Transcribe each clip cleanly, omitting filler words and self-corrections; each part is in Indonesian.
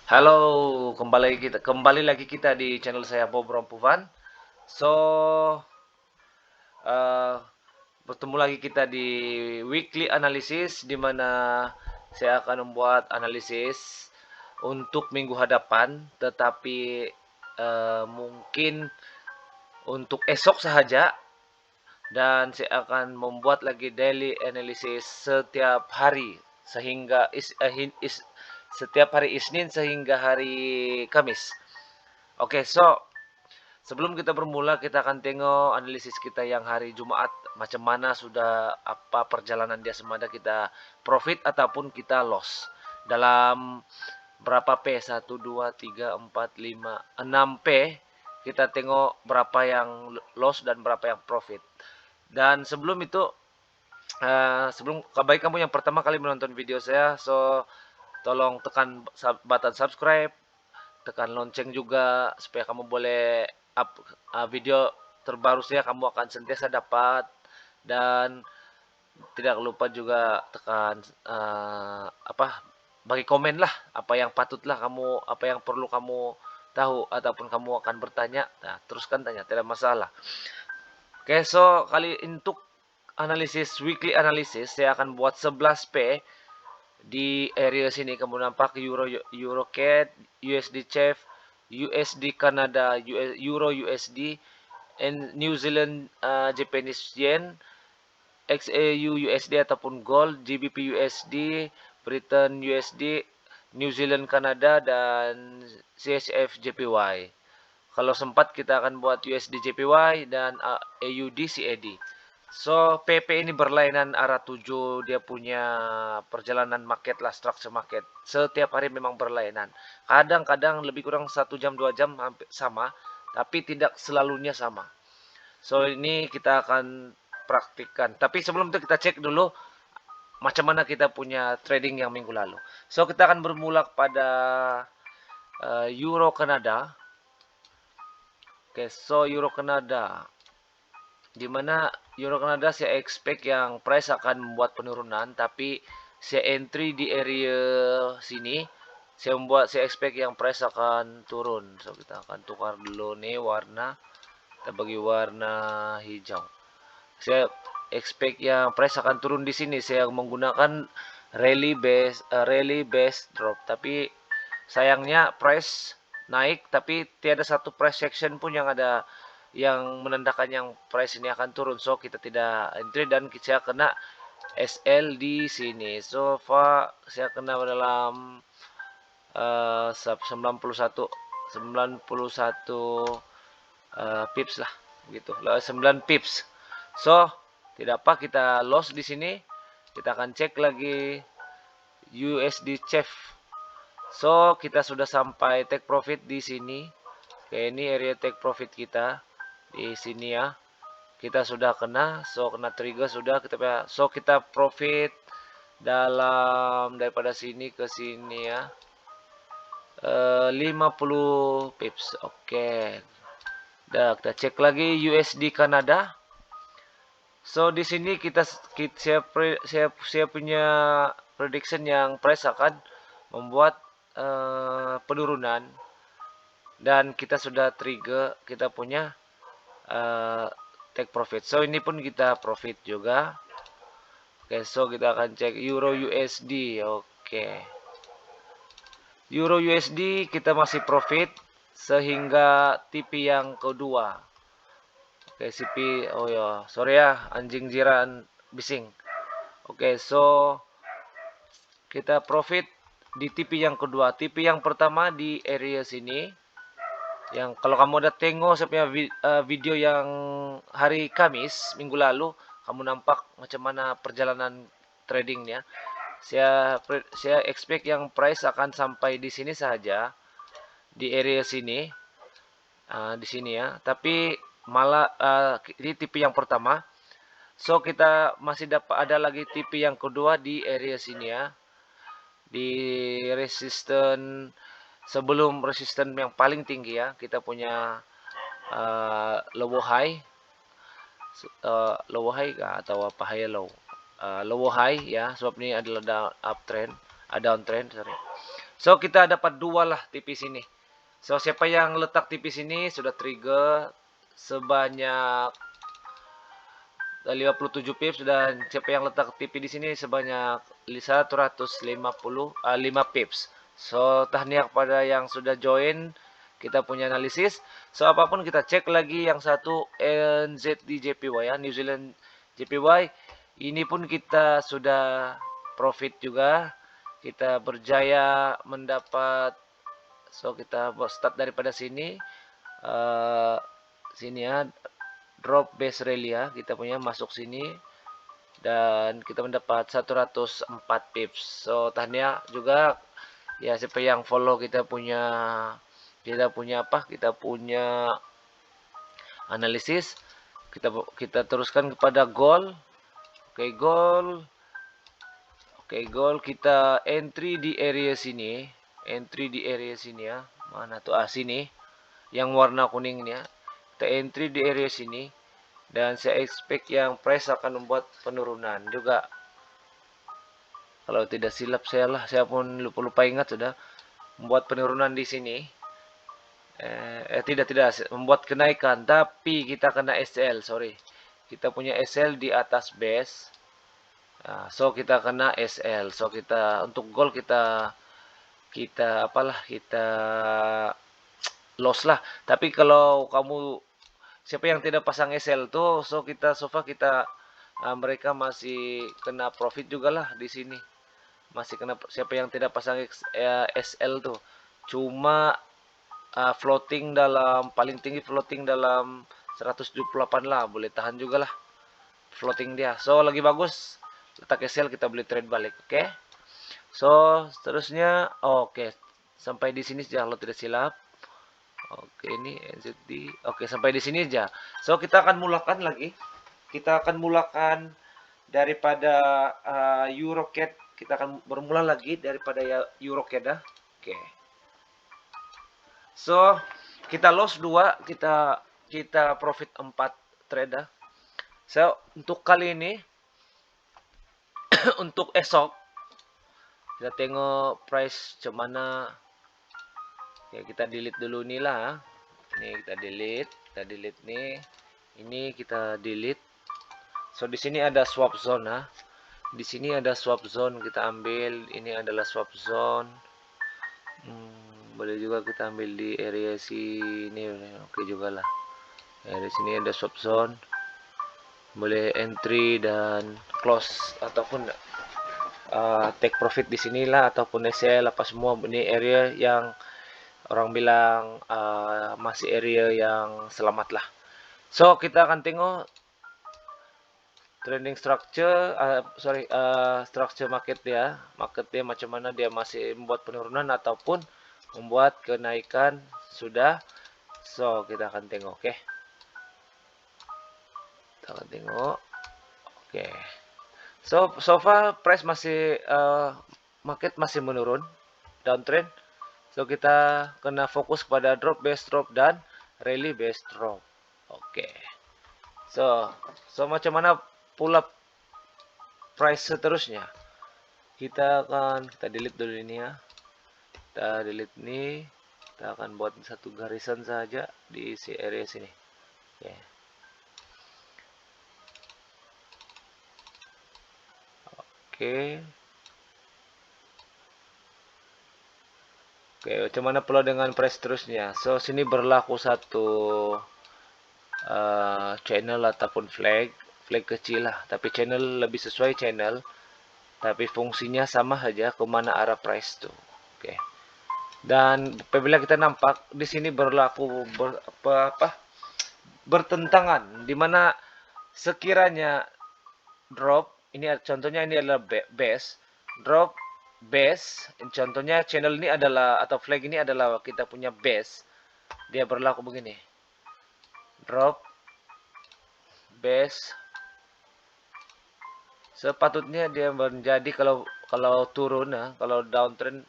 Halo, kembali lagi kita di channel saya Bob Rompuvan. So, eh, bertemu lagi kita di weekly analysis di mana saya akan membuat analisis untuk minggu hadapan, tetapi mungkin untuk esok saja, dan saya akan membuat lagi daily analysis setiap hari setiap hari Isnin sehingga hari Kamis. Oke, so sebelum kita bermula, kita akan tengok analisis kita yang hari Jumat. Macam mana sudah apa perjalanan dia, semada kita profit ataupun kita loss. Dalam berapa P? 1, 2, 3, 4, 5, 6 P. Kita tengok berapa yang loss dan berapa yang profit. Dan sebelum itu, sebelum baik kamu yang pertama kali menonton video saya, so tolong tekan button subscribe, tekan lonceng juga supaya kamu boleh up video terbaru saya, kamu akan sentiasa dapat. Dan tidak lupa juga tekan bagi komen lah, apa yang patutlah kamu, apa yang perlu kamu tahu ataupun kamu akan bertanya. Nah, teruskan tanya, tidak masalah. Oke, so kali untuk weekly analysis saya akan buat 11 P di area sini. Kamu nampak Euro CAD, USD CHF, USD Canada, Euro USD, and New Zealand Japanese Yen, XAU USD ataupun Gold, GBP USD, Britain USD, New Zealand Canada, dan CHF JPY. Kalau sempat kita akan buat USD JPY dan AUD CAD. So, PP ini berlainan arah tuju, dia punya perjalanan market lah, structure market. Setiap hari memang berlainan. Kadang-kadang lebih kurang 1 jam 2 jam hampir sama, tapi tidak selalunya sama. So, ini kita akan praktikkan. Tapi sebelum itu kita cek dulu macam mana kita punya trading yang minggu lalu. So, kita akan bermula pada Euro Kanada. Oke, so Euro Kanada, di mana Euro Kanada saya expect yang price akan membuat penurunan, tapi saya entry di area sini, saya expect yang price akan turun. So kita akan tukar dulu nih warna, kita bagi warna hijau. Saya expect yang price akan turun di sini. Saya menggunakan rally base drop, tapi sayangnya price naik, tapi tiada satu price section pun yang ada yang menandakan yang price ini akan turun. So kita tidak entry dan kita kena SL di sini. So far saya kena dalam 91 pips lah, gitu, 9 pips. So tidak apa, kita loss di sini. Kita akan cek lagi USD CHF. So kita sudah sampai take profit di sini. Oke, ini area take profit kita di sini ya. Kita sudah kena, so kena trigger sudah kita. So kita profit dalam daripada sini ke sini ya. 50 pips. Oke. Dah, kita cek lagi USD Kanada. So di sini saya punya prediction yang price akan membuat penurunan, dan kita sudah trigger kita punya take profit. So ini pun kita profit juga. Oke, so kita akan cek Euro USD. Oke. Euro USD kita masih profit sehingga TP yang kedua. Oke, CP, oh ya, sorry ya, anjing jiran bising. Oke, so kita profit di TP yang kedua. TP yang pertama di area sini. Yang kalau kamu udah tengok saya punya video yang hari Kamis minggu lalu, kamu nampak macam mana perjalanan tradingnya. Saya expect yang price akan sampai di sini saja, di area sini, di sini ya. Tapi malah ini TP yang pertama. So kita masih dapat ada lagi TP yang kedua di area sini ya. Di resisten, sebelum resisten yang paling tinggi ya, kita punya low high, low high atau apa, high low, low high ya, sebab ini adalah uptrend, downtrend, sorry. So kita dapat 2 lah TP sini. So siapa yang letak TP sini sudah trigger sebanyak 57 pips, dan siapa yang letak TP di sini sebanyak 5 pips. So tahniah kepada yang sudah join kita punya analisis. So apapun kita cek lagi yang satu NZD JPY ya, New Zealand JPY. Ini pun kita sudah profit juga. Kita berjaya mendapat. So kita start daripada sini. Sini ya, drop base rally ya, kita punya masuk sini dan kita mendapat 104 pips. So tahniah juga ya siapa yang follow kita punya analisis. Kita teruskan kepada goal. Oke, goal kita entry di area sini ya. Mana tuh? Sini yang warna kuning ini ya. Kita entry di area sini, dan saya expect yang price akan membuat penurunan juga. Kalau tidak silap saya pun lupa ingat sudah membuat penurunan di sini. Tidak membuat kenaikan, tapi kita kena SL, sorry. Kita punya SL di atas base. So kita kena SL. So kita untuk goal kita loss lah. Tapi kalau kamu siapa yang tidak pasang SL tuh, so far kita mereka masih kena profit juga lah di sini. Masih kena, siapa yang tidak pasang SL tuh. Cuma paling tinggi floating dalam 178 lah, boleh tahan juga lah floating dia. So lagi bagus letak SL, kita beli trade balik. Oke. So seterusnya oke. Sampai di sini saja kalau tidak silap. Oke, ini NZD. Oke, sampai di sini aja. So, kita akan mulakan lagi. Kita akan mulakan daripada EuroCAD. Kita akan bermula lagi daripada EuroCAD ya. Oke. So, kita loss 2, kita profit 4 trade ya. So, untuk kali ini untuk esok kita tengok price cemana. Oke, kita delete dulu nih lah. Ini kita delete nih. Ini kita delete. So di sini ada swap zone ya. Di sini ada swap zone, kita ambil. Ini adalah swap zone. Boleh juga kita ambil di area sini. Oke juga lah. Area sini ada swap zone. Boleh entry dan close ataupun take profit di sinilah, ataupun SL apa semua. Ini area yang orang bilang masih area yang selamat lah. So kita akan tengok trending structure, structure market dia macam mana, dia masih membuat penurunan ataupun membuat kenaikan sudah. So kita akan tengok. Oke, kita akan tengok. Oke, so far price masih market masih menurun, downtrend. So kita kena fokus pada drop base drop dan rally base drop. Oke. So macam mana pula price seterusnya? Kita delete dulu ini ya. Kita delete ini. Kita akan buat satu garisan saja di area sini. Oke. Oke. Oke, macam mana pula dengan price terusnya? So, sini berlaku satu channel ataupun flag kecil lah. Tapi channel lebih sesuai channel. Tapi fungsinya sama saja kemana arah price tuh. Oke. Dan apabila kita nampak di sini berlaku bertentangan, dimana sekiranya drop, ini contohnya ini adalah base, drop base, contohnya channel ini adalah atau flag ini adalah kita punya base, dia berlaku begini, drop base, sepatutnya dia menjadi kalau turun ya, kalau downtrend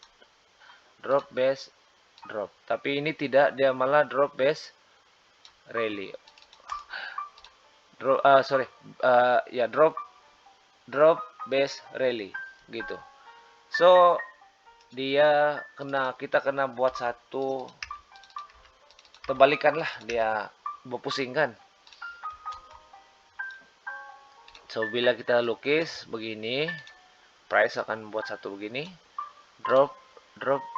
drop base drop, tapi ini tidak, dia malah drop base rally, drop base rally gitu. So kita kena buat satu terbalikan lah, dia berpusingkan. So bila kita lukis begini, price akan buat satu begini, drop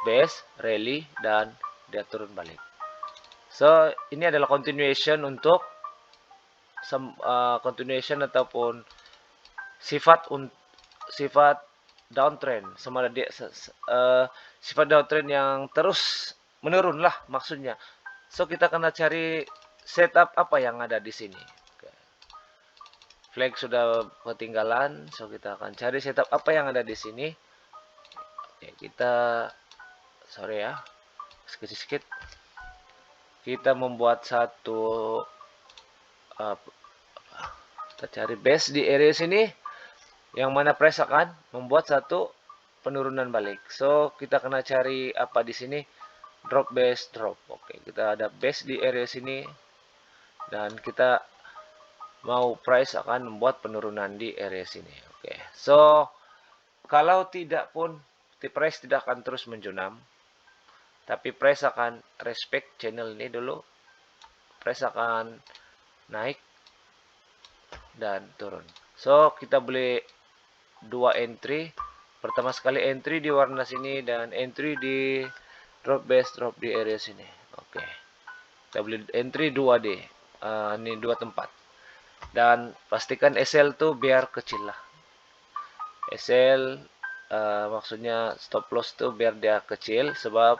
base, rally, dan dia turun balik. So ini adalah continuation untuk continuation ataupun sifat downtrend, sama dia sifat downtrend yang terus menurun lah maksudnya. So kita kena cari setup apa yang ada di sini. Flag sudah ketinggalan, so kita akan cari setup apa yang ada di sini. Oke, kita sorry ya, sedikit kita membuat satu kita cari base di area sini, yang mana price akan membuat satu penurunan balik. So kita kena cari apa di sini, drop base drop. Oke, kita ada base di area sini dan kita mau price akan membuat penurunan di area sini. Oke, so kalau tidak pun price tidak akan terus menjunam, tapi price akan respect channel ini dulu, price akan naik dan turun. So kita boleh dua entry, pertama sekali entry di warna sini dan entry di drop base drop di area sini. Oke, kita boleh entry 2D, ini dua tempat, dan pastikan SL tuh biar kecil lah. SL maksudnya stop loss tuh biar dia kecil, sebab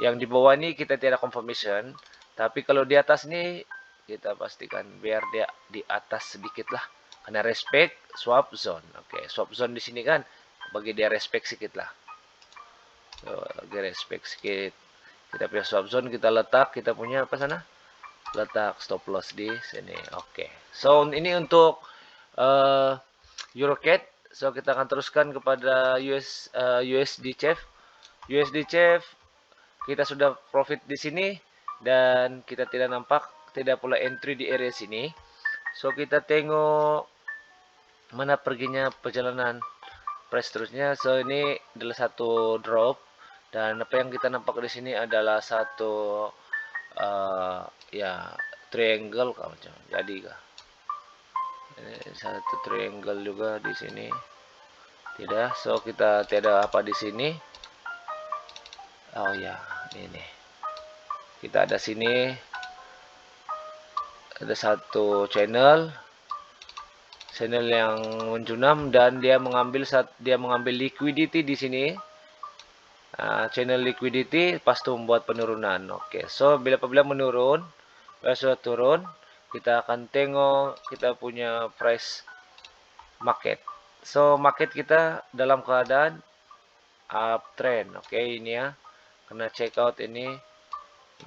yang di bawah ini kita tidak confirmation, tapi kalau di atas ini kita pastikan biar dia di atas sedikit lah, karena respect swap zone. Oke, swap zone di sini kan bagi dia respect sedikit lah. So, bagi respect sedikit, kita punya swap zone, kita letak, kita punya apa sana, letak stop loss di sini. Oke, so ini untuk EuroCAD. So kita akan teruskan kepada USD CHF. USD CHF kita sudah profit di sini dan kita tidak pula entry di area sini. So kita tengok mana perginya perjalanan price terusnya. So ini adalah satu drop, dan apa yang kita nampak di sini adalah satu ya triangle kah macam jadi kah? Ini satu triangle juga di sini. Tidak, so kita tidak apa di sini. Oh ya, ini kita ada sini, ada satu channel yang menjunam dan dia mengambil liquidity di sini. Channel liquidity pas itu membuat penurunan. Oke, so apabila menurun, sudah turun, kita akan tengok kita punya price market. So market kita dalam keadaan uptrend. Oke, ini ya, kena check out ini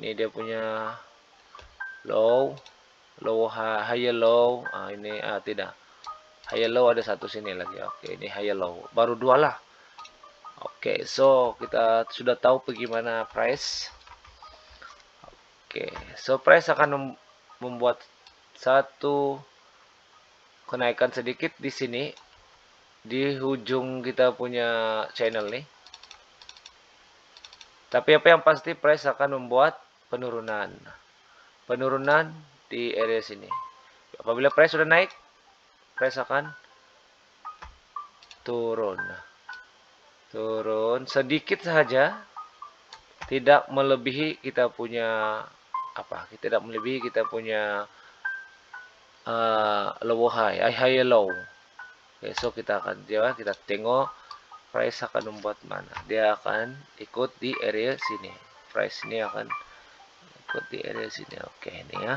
dia punya low, higher low. Ini tidak, higher low ada satu sini lagi. Oke, ini higher low, baru dua lah. Oke, so kita sudah tahu bagaimana price. Oke, so price akan membuat satu kenaikan sedikit di sini di ujung kita punya channel nih. Tapi apa yang pasti price akan membuat penurunan di area sini. Apabila price sudah naik, price akan turun sedikit saja, tidak melebihi kita punya low high low. Oke, so kita akan kita tengok price akan membuat mana, dia akan ikut di area sini, price ini akan ikut di area sini. Oke, ini ya.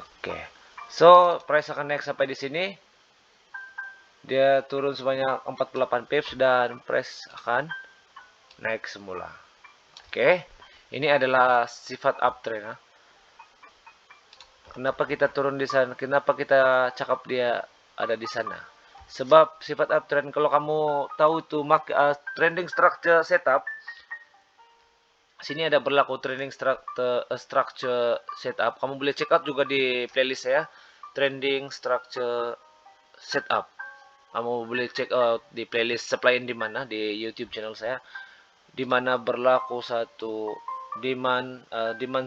Oke, so price akan naik sampai di sini, dia turun sebanyak 48 pips dan price akan naik semula. Oke, ini adalah sifat uptrend. Kenapa kita turun di sana? Kenapa kita cakap dia ada di sana? Sebab sifat uptrend, kalau kamu tahu tuh trending structure setup, sini ada berlaku trending structure setup. Kamu boleh check out juga di playlist saya, trending structure setup. Kamu boleh check out di playlist supply and demand di YouTube channel saya, di mana berlaku satu demand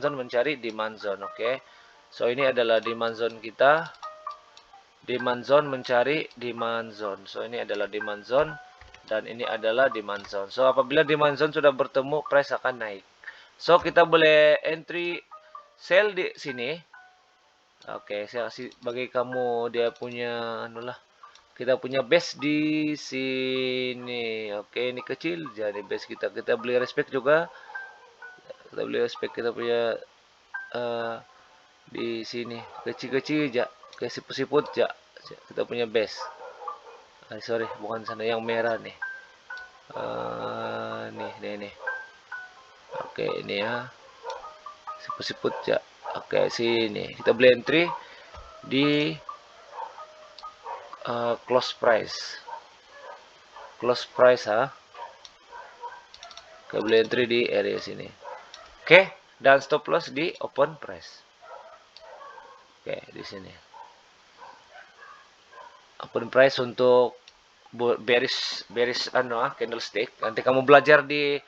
zone mencari demand zone. Oke. So ini adalah demand zone kita. Demand zone mencari demand zone. So ini adalah demand zone dan ini adalah demand zone. So apabila demand zone sudah bertemu, price akan naik. So kita boleh entry sell di sini. Oke, saya kasih bagi kamu dia punya anulah. Kita punya base di sini. Oke, ini kecil jadi base kita. Kita beli respect juga. Kita beli respect kita punya di sini. Kecil-kecil aja. Kayak siput-siput aja. Kita punya base. Sorry, bukan sana yang merah nih. Nih. Oke, ini ya. Siput-siput aja. Oke, sini. Kita beli entry di close price. Close price Kita beli entry di area sini. Oke, dan stop loss di open price. Oke, di sini. Open price untuk bearish candlestick. Nanti kamu belajar di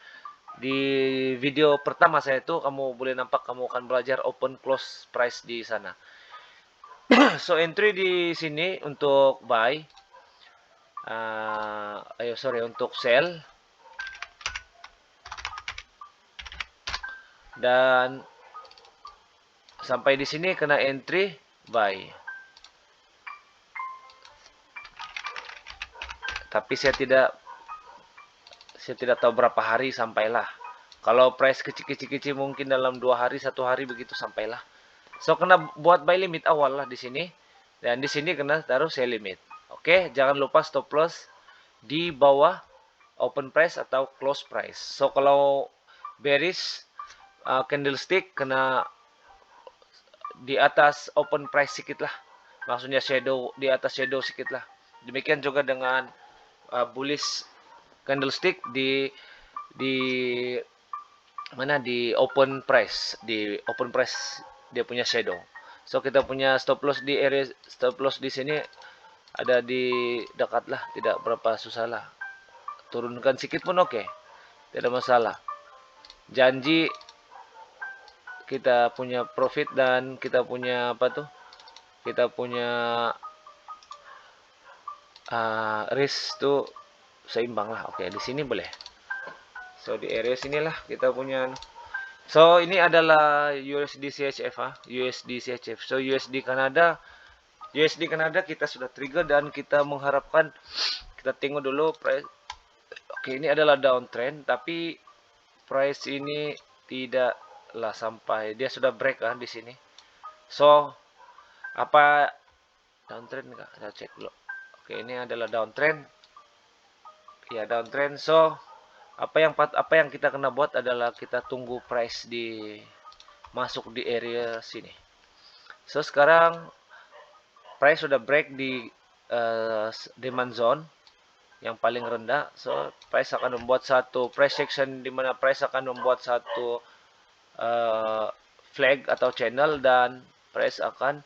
video pertama saya itu, kamu boleh nampak kamu akan belajar open close price di sana. So entry di sini untuk buy. Untuk sell. Dan sampai di sini kena entry buy. Tapi saya tidak tahu berapa hari sampailah. Kalau price kecil-kecil mungkin dalam 2 hari, 1 hari begitu sampailah. So kena buat buy limit awal lah di sini. Dan di sini kena taruh sell limit. Oke, jangan lupa stop loss di bawah open price atau close price. So kalau bearish candlestick kena di atas open price sedikit lah. Maksudnya shadow, di atas shadow sedikit lah. Demikian juga dengan bullish candlestick di open price. Di open price dia punya shadow. So kita punya stop loss di area stop loss di sini ada di dekat lah, tidak berapa susah lah. Turunkan sedikit pun oke. Tidak masalah. Janji kita punya profit dan kita punya kita punya risk tuh seimbang lah. Oke, di sini boleh. So di area sinilah kita punya. So ini adalah USD CHF USD CHF. So USD Kanada kita sudah trigger dan kita mengharapkan, kita tengok dulu price. Oke, ini adalah downtrend tapi price ini tidaklah sampai, dia sudah break di sini. So apa downtrend enggak? Kita cek dulu. Oke, ini adalah downtrend. Ya, downtrend. So apa yang kita kena buat adalah kita tunggu price masuk di area sini. So sekarang price sudah break di demand zone yang paling rendah. So price akan membuat satu price section di mana price akan membuat satu flag atau channel dan price akan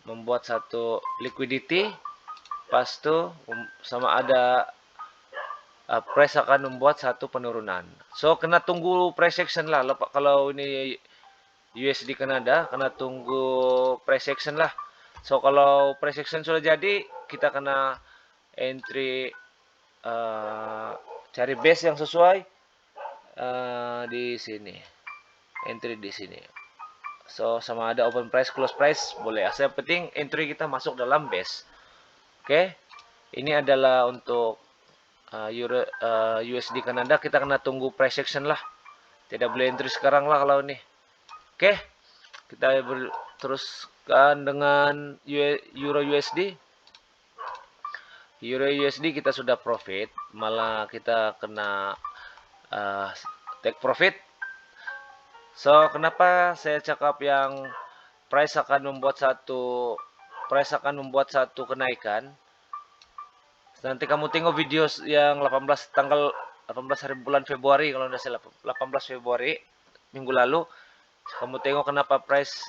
membuat satu liquidity. Pas itu sama ada price akan membuat satu penurunan. So kena tunggu price action lah. Kalau ini USD Kanada kena tunggu price action lah. So kalau price action sudah jadi, kita kena entry cari base yang sesuai di sini. Entry di sini. So sama ada open price, close price boleh. Asal penting entry kita masuk dalam base. Oke. Ini adalah untuk USD Kanada. Kita kena tunggu price action lah. Tidak boleh entry sekarang lah kalau ini. Oke. Kita teruskan dengan Euro USD. Euro USD kita sudah profit. Malah kita kena take profit. So kenapa saya cakap yang price akan membuat satu kenaikan? Nanti kamu tengok video yang tanggal 18 hari bulan Februari, kalau tidak salah 18 Februari minggu lalu, kamu tengok kenapa price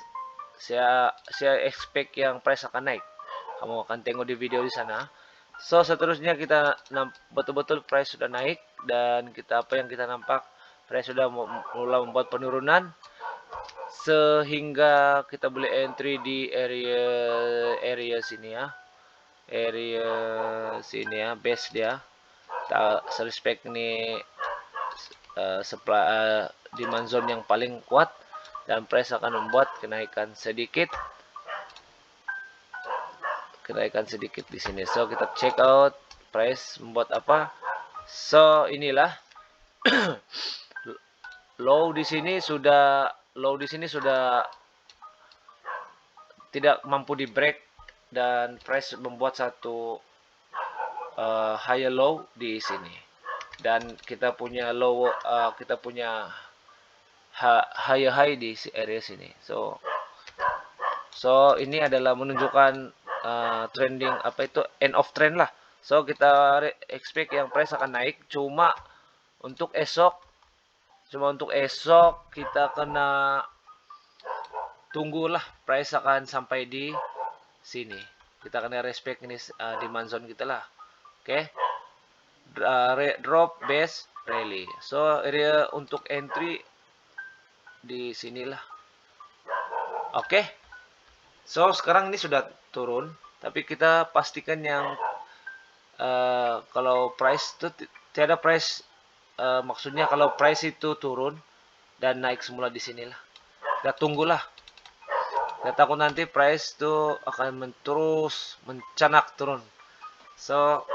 saya expect yang price akan naik. Kamu akan tengok di video di sana. So seterusnya kita betul-betul price sudah naik, dan apa yang kita nampak, price sudah mulai membuat penurunan, sehingga kita boleh entry di area sini ya, area sini ya, base dia. Respect ini supply demand zone yang paling kuat, dan price akan membuat kenaikan sedikit di sini. So kita check out price membuat apa. So inilah low di sini sudah tidak mampu di break, dan price membuat satu higher low di sini, dan kita punya higher high di area sini. So ini adalah menunjukkan trending, apa itu, end of trend lah. So kita expect yang price akan naik, cuma untuk esok kita kena tunggulah price akan sampai di sini. Kita kena respect ini demand zone kita lah. Oke. Drop, base, rally. So area untuk entry di sinilah. Oke. So sekarang ini sudah turun, tapi kita pastikan yang kalau price itu tiada price, maksudnya kalau price itu turun dan naik semula di sinilah. Kita tunggulah. Kita takut nanti price itu akan terus mencanak turun. So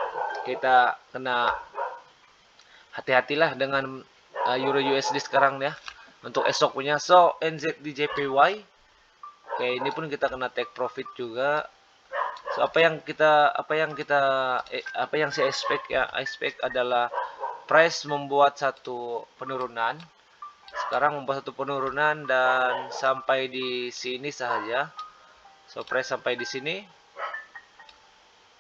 kita kena hati-hatilah dengan Euro USD sekarang ya, untuk esok punya. So NZD JPY, oke, ini pun kita kena take profit juga. So apa yang saya expect adalah price membuat satu penurunan. Sekarang membuat satu penurunan dan sampai di sini saja. So price sampai di sini.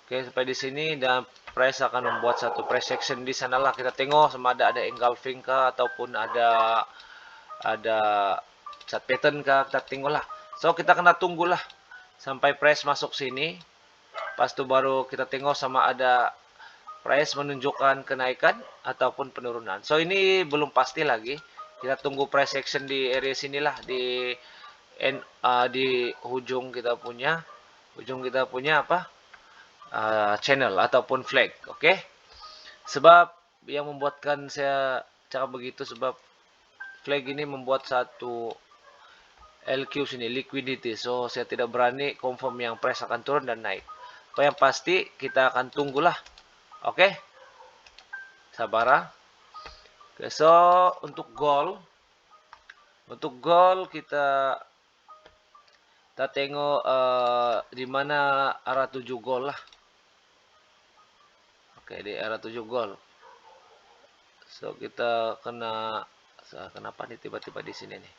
Oke, sampai di sini, dan price akan membuat satu price action di sanalah. Kita tengok sama ada engulfing kah, ataupun ada chart pattern kah, kita tengoklah. So kita kena tunggulah sampai price masuk sini. Pas itu baru kita tengok sama ada price menunjukkan kenaikan ataupun penurunan. So ini belum pasti lagi. Kita tunggu price action di area sinilah, di ujung kita punya apa? Channel ataupun flag. Oke. Sebab yang membuatkan saya cakap begitu, sebab flag ini membuat satu LQ sini, liquidity. So saya tidak berani confirm yang price akan turun dan naik. Apa yang pasti kita akan tunggulah. Oke. Sabar. Oke, so untuk gold kita tengok di mana arah tuju gold lah. Oke, di arah 7 gold. So kita kenapa nih tiba-tiba di sini nih?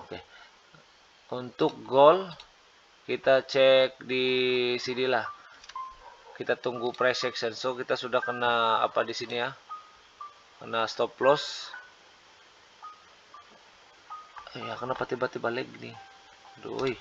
Oke. Untuk gold kita cek di sinilah. Kita tunggu price action. So kita sudah kena apa di sini ya? Kena stop loss. Ya, kenapa tiba-tiba lag nih? Aduh,